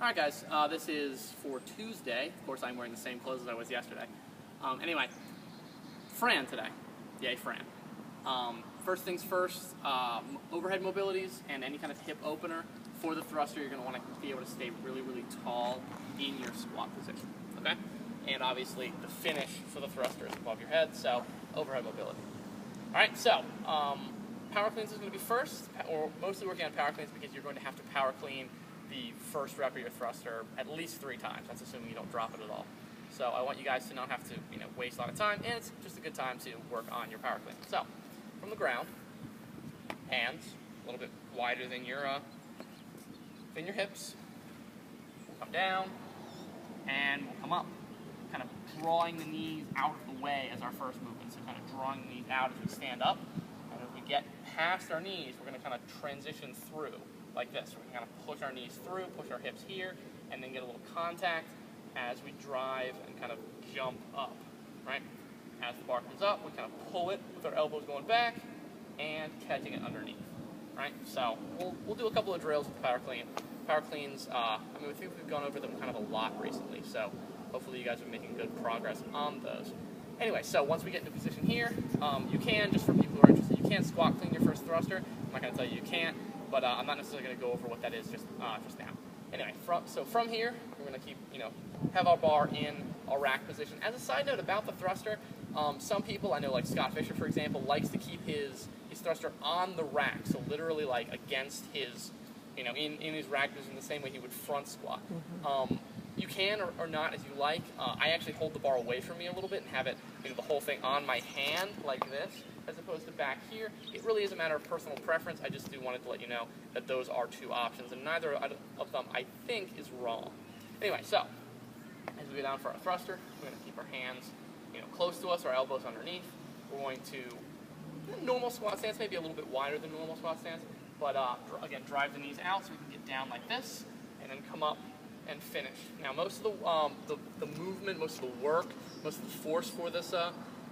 Alright guys, this is for Tuesday. Of course I'm wearing the same clothes as I was yesterday. Anyway, Fran today. Yay, Fran. First things first, overhead mobilities and any kind of hip opener for the thruster. You're going to want to be able to stay really, really tall in your squat position. Okay? And obviously the finish for the thruster is above your head, so overhead mobility. Alright, so power cleans is going to be first, or mostly working on power cleans because you're going to have to power clean the first rep of your thruster at least 3 times. That's assuming you don't drop it at all. So I want you guys to not have to, waste a lot of time, and it's just a good time to work on your power clean. So from the ground, hands a little bit wider than your hips. We'll come down and we'll come up, kind of drawing the knees out of the way as our first movement. So kind of drawing the knees out as we stand up, and as we get past our knees, we're going to kind of transition through like this. We're going to kind of push our knees through, push our hips here, and then get a little contact as we drive and kind of jump up, right? As the bar comes up, we kind of pull it with our elbows going back and catching it underneath, right? So we'll do a couple of drills with the power clean. Power cleans, I think we've gone over them kind of a lot recently, so hopefully you guys are making good progress on those. Anyway, so once we get into position here, you can, just for people who are interested, you can squat clean your first thruster. I'm not going to tell you you can't, but I'm not necessarily going to go over what that is just now. Anyway, from here, we're going to keep, have our bar in a rack position. As a side note about the thruster, some people, I know like Scott Fisher, for example, likes to keep his thruster on the rack, so literally like against his, in his rack position, the same way he would front squat. You can or not as you like. I actually hold the bar away from me a little bit and have it, the whole thing on my hand like this, as opposed to back here. It really is a matter of personal preference. I just wanted to let you know that those are 2 options, and neither of them, I think, is wrong. Anyway, so as we go down for our thruster, we're going to keep our hands, close to us, our elbows underneath. We're going to normal squat stance, maybe a little bit wider than normal squat stance, but again, drive the knees out so we can get down like this, and then come up and finish. Now, most of the movement, most of the work, most of the force for this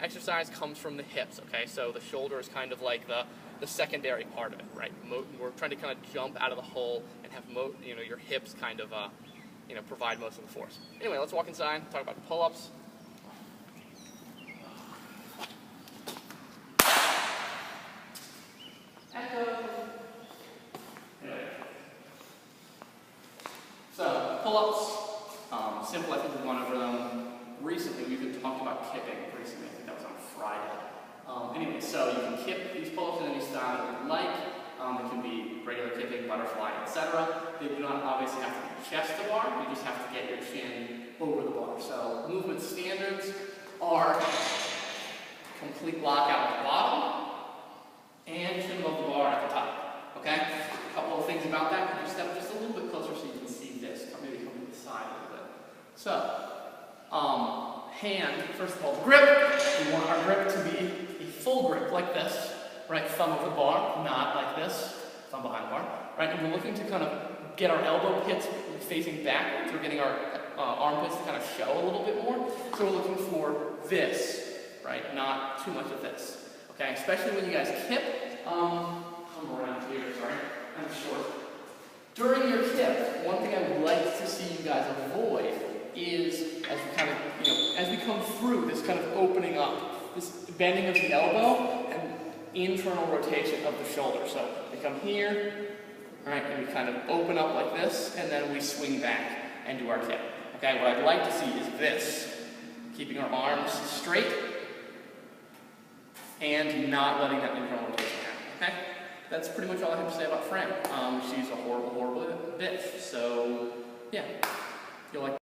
exercise comes from the hips, okay? So the shoulder is kind of like the secondary part of it, right? We're trying to kind of jump out of the hole and have your hips kind of provide most of the force. Anyway, let's walk inside, talk about the pull-ups. So, pull-ups, simple, I think we've gone over them recently. We've even talked about kipping recently. I think that was on Friday. Anyway, so you can kip these pull-ups in any style that you like. It can be regular kipping, butterfly, etc. They do not obviously have to be chest to bar. You just have to get your chin over the bar. So, movement standards are complete lockout at the bottom and chin above the bar at the top. Okay? A couple of things about that. Could you step just a little bit closer so you can see this? Maybe come to the side a little bit. So, hand, first of all, grip. We want our grip to be a full grip like this, right? Thumb over the bar, not like this, thumb behind the bar, right? And we're looking to kind of get our elbow pits facing backwards. We're getting our armpits to kind of show a little bit more. So we're looking for this, right? Not too much of this, okay? Especially when you guys kip. Come around here, sorry, I'm short. During your kip, one thing I would like to see you guys avoid is as we kind of, as we come through this kind of opening up, this bending of the elbow and internal rotation of the shoulder. So we come here, right, and we kind of open up like this, and then we swing back and do our kip. Okay, what I'd like to see is this, keeping our arms straight and not letting that internal rotation happen. Okay, that's pretty much all I have to say about Fran. She's a horrible, horrible bitch. So yeah, you'll like.